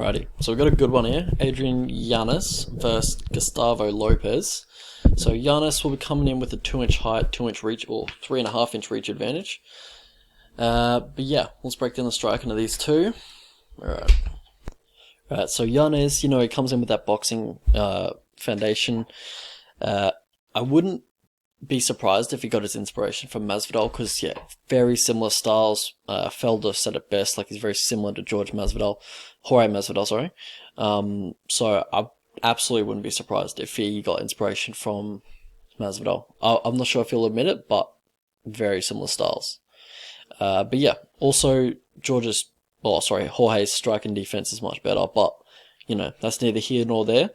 Alrighty, so we've got a good one here. Adrian Yanez versus Gustavo Lopez. So Yanez will be coming in with a 2-inch height, 2-inch reach, or 3.5-inch reach advantage. But yeah, let's break down the striking of these two. Alright, so Yanez, he comes in with that boxing foundation. I wouldn't be surprised if he got his inspiration from Masvidal, because yeah, very similar styles. Felder said it best, like he's very similar to Jorge Masvidal, sorry. So I absolutely wouldn't be surprised if he got inspiration from Masvidal. I'm not sure if he'll admit it, but very similar styles. But yeah, also Jorge's striking defense is much better, but that's neither here nor there.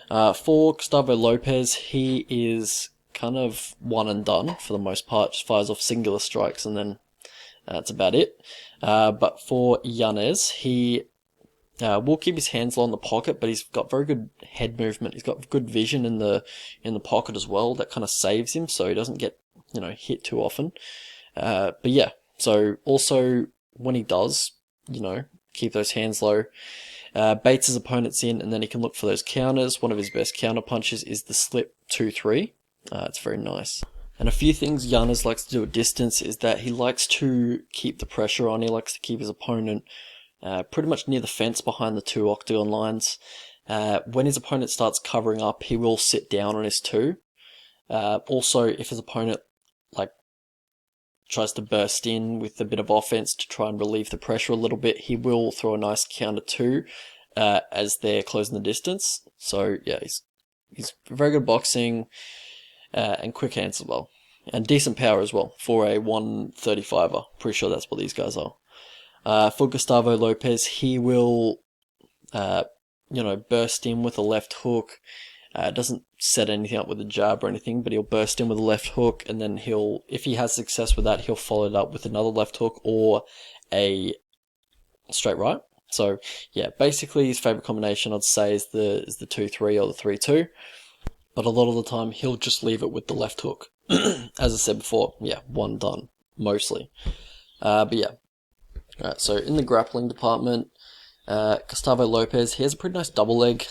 For Gustavo Lopez, he is kind of one and done for the most part, just fires off singular strikes and then that's about it. But for Yanez, he will keep his hands low in the pocket, but he's got very good head movement. He's got good vision in the pocket as well. That kind of saves him, so he doesn't get hit too often. But yeah, so also when he does, keep those hands low, baits his opponents in, and then he can look for those counters. One of his best counter punches is the slip 2-3. It's very nice. And a few things Yanez likes to do at distance is that he likes to keep the pressure on. He likes to keep his opponent pretty much near the fence behind the 2 octagon lines. When his opponent starts covering up, he will sit down on his 2. Also, if his opponent tries to burst in with a bit of offense to try and relieve the pressure a little bit, he will throw a nice counter 2 as they're closing the distance. So yeah, he's very good boxing. And quick hands as well, and decent power as well for a 135er. Pretty sure that's what these guys are. For Gustavo Lopez, he will, burst in with a left hook. Doesn't set anything up with a jab or anything, but he'll burst in with a left hook, and then if he has success with that, he'll follow it up with another left hook or a straight right. So yeah, basically his favorite combination I'd say is the 2-3 or the 3-2. But a lot of the time, he'll just leave it with the left hook. As I said before, yeah, one done, mostly. But yeah. Alright, so in the grappling department, Gustavo Lopez, he has a pretty nice double leg,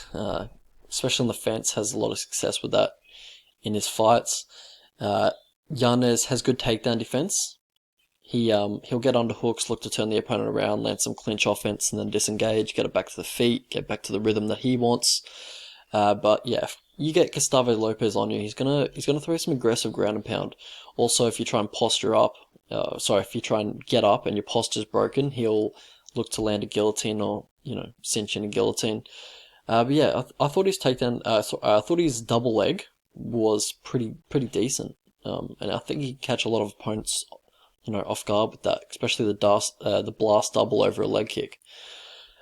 especially on the fence, has a lot of success with that in his fights. Yanez has good takedown defense. He'll get under hooks, look to turn the opponent around, land some clinch offense, and then disengage, get it back to the feet, get back to the rhythm that he wants. But yeah, if you get Gustavo Lopez on you, he's gonna throw some aggressive ground and pound. Also, if you try and if you try and get up and your posture's broken, he'll look to land a guillotine or cinch in a guillotine. But yeah, I thought his takedown, I thought his double leg was pretty decent. And I think he could catch a lot of opponents, off guard with that, especially the blast double over a leg kick.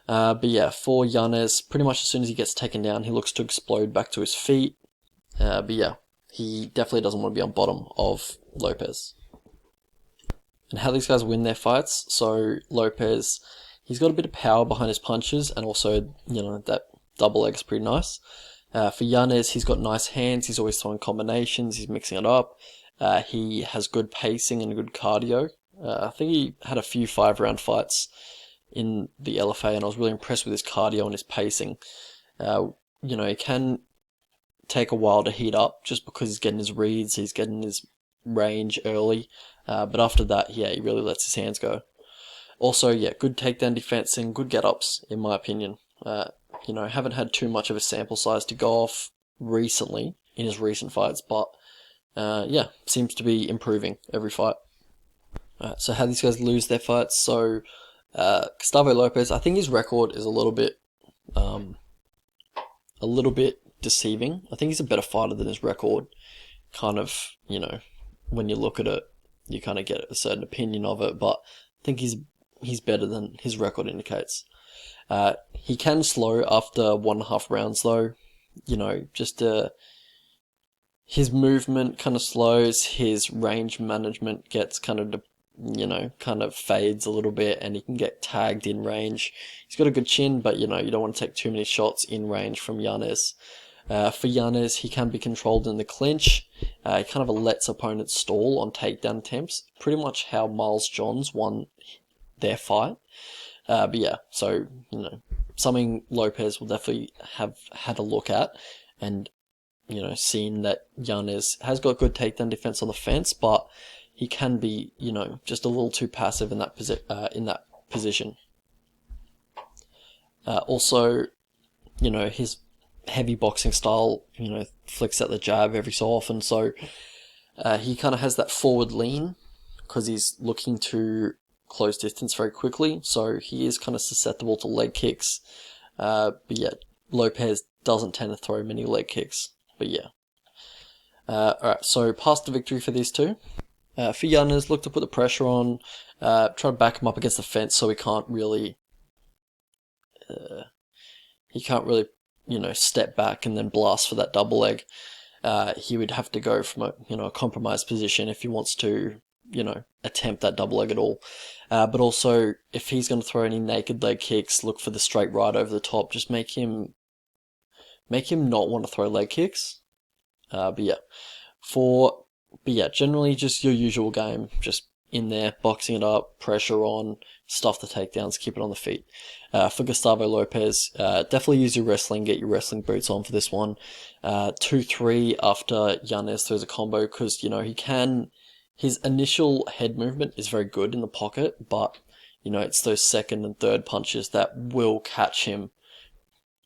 But yeah, for Yanez, pretty much as soon as he gets taken down, he looks to explode back to his feet. But yeah, he definitely doesn't want to be on bottom of Lopez. And how these guys win their fights, so Lopez, he's got a bit of power behind his punches, and also, that double leg is pretty nice. For Yanez, he's got nice hands, he's always throwing combinations, he's mixing it up. He has good pacing and good cardio. I think he had a few 5-round fights in the LFA, and I was really impressed with his cardio and his pacing. He can take a while to heat up just because he's getting his reads, he's getting his range early, but after that, yeah, he really lets his hands go. Also, yeah, good takedown defense and good get-ups, in my opinion. Haven't had too much of a sample size to go off recently, in his recent fights, but yeah, seems to be improving every fight. So how these guys lose their fights, so Gustavo Lopez, I think his record is a little bit deceiving. I think he's a better fighter than his record. Kind of, when you look at it, you kind of get a certain opinion of it, but I think he's better than his record indicates. He can slow after 1.5 rounds though. His movement kind of slows, his range management gets kind of fades a little bit, and he can get tagged in range. He's got a good chin, but you don't want to take too many shots in range from Yanez. For Yanez, he can be controlled in the clinch. He kind of lets opponents stall on takedown attempts, pretty much how Miles Johns won their fight. But yeah, so, something Lopez will definitely have had a look at, and seen that Yanez has got good takedown defense on the fence, but he can be just a little too passive in that position. Also, his heavy boxing style, flicks at the jab every so often, so he kind of has that forward lean because he's looking to close distance very quickly, so he is kind of susceptible to leg kicks. But yeah, Lopez doesn't tend to throw many leg kicks. But yeah. Alright, so past the victory for these two. For Yanez, look to put the pressure on, try to back him up against the fence so he can't really step back and then blast for that double leg. He would have to go from a compromised position if he wants to, attempt that double leg at all. But also, if he's going to throw any naked leg kicks, look for the straight right over the top. Just make him not want to throw leg kicks. But yeah, generally just your usual game. Just in there, boxing it up, pressure on, stuff the takedowns, keep it on the feet. For Gustavo Lopez, definitely use your wrestling, get your wrestling boots on for this one. 2-3 after Yanez throws a combo, because, his initial head movement is very good in the pocket, but, it's those second and third punches that will catch him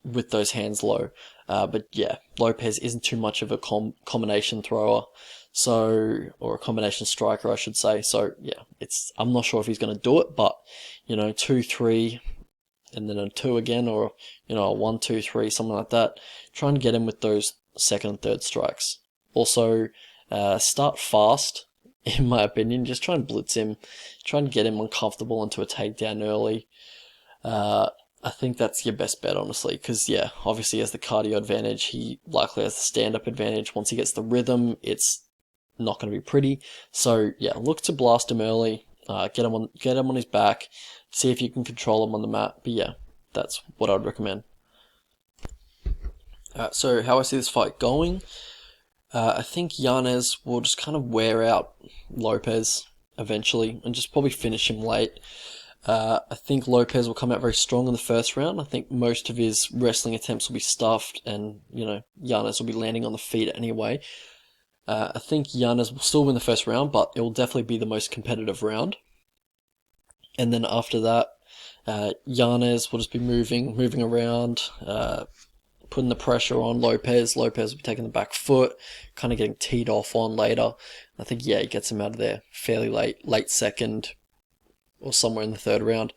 with those hands low. But yeah, Lopez isn't too much of a combination thrower, or a combination striker, I should say. So yeah, I'm not sure if he's going to do it, but 2-3 and then a 2 again, or a 1-2-3, something like that. Try and get him with those second and third strikes. Also, start fast, in my opinion. Just try and blitz him, try and get him uncomfortable into a takedown early. I think that's your best bet, honestly, because, yeah, obviously he has the cardio advantage. He likely has the stand-up advantage. Once he gets the rhythm, it's not going to be pretty. So, yeah, look to blast him early, get him on his back, see if you can control him on the mat. But, yeah, that's what I'd recommend. So, how I see this fight going, I think Yanez will just kind of wear out Lopez eventually and just probably finish him late. I think Lopez will come out very strong in the first round. I think most of his wrestling attempts will be stuffed, and, Yanez will be landing on the feet anyway. I think Yanez will still win the first round, but it will definitely be the most competitive round. And then after that, Yanez will just be moving around, putting the pressure on Lopez. Lopez will be taking the back foot, kind of getting teed off on later. I think, yeah, he gets him out of there fairly late second, or somewhere in the third round.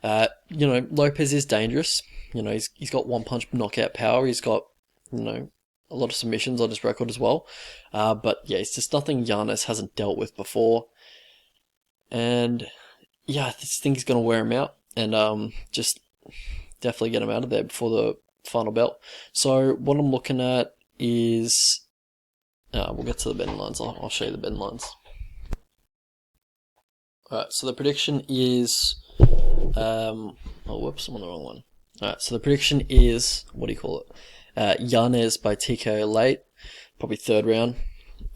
Lopez is dangerous. He's got one punch knockout power. He's got, a lot of submissions on his record as well. But yeah, it's just nothing Yanez hasn't dealt with before. And yeah, I just think he's going to wear him out, and just definitely get him out of there before the final belt. So what I'm looking at is, we'll get to the betting lines. I'll show you the betting lines. Alright, so the prediction is, whoops, I'm on the wrong one. Alright, so the prediction is, Yanez by TKO late, probably third round,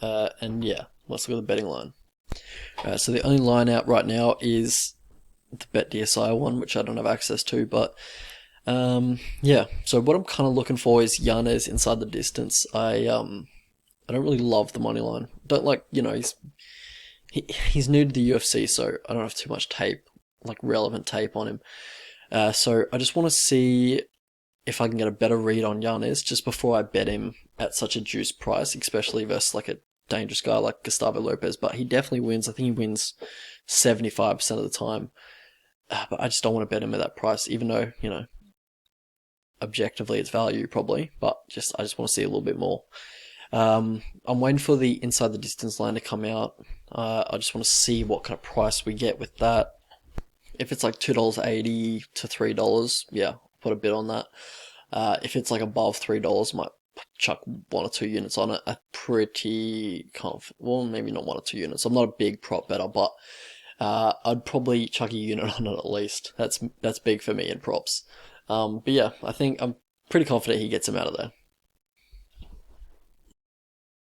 and yeah, let's look at the betting line. So the only line out right now is the BetDSI one, which I don't have access to, but, yeah, so what I'm kind of looking for is Yanez inside the distance. I don't really love the money line. Don't like, he's new to the UFC, so I don't have too much tape, like relevant tape on him. So I just want to see if I can get a better read on Yanez just before I bet him at such a juiced price, especially versus like a dangerous guy like Gustavo Lopez. But he definitely wins. I think he wins 75% of the time. But I just don't want to bet him at that price, even though, objectively it's value probably. But I just want to see a little bit more. I'm waiting for the inside the distance line to come out. I just want to see what kind of price we get with that. If it's like $2.80 to $3, yeah, I'll put a bid on that. If it's like above $3, I might chuck 1 or 2 units on it. I'm pretty confident. Well, maybe not 1 or 2 units. I'm not a big prop better, but I'd probably chuck a unit on it at least. That's big for me in props. But yeah, I think I'm pretty confident he gets him out of there.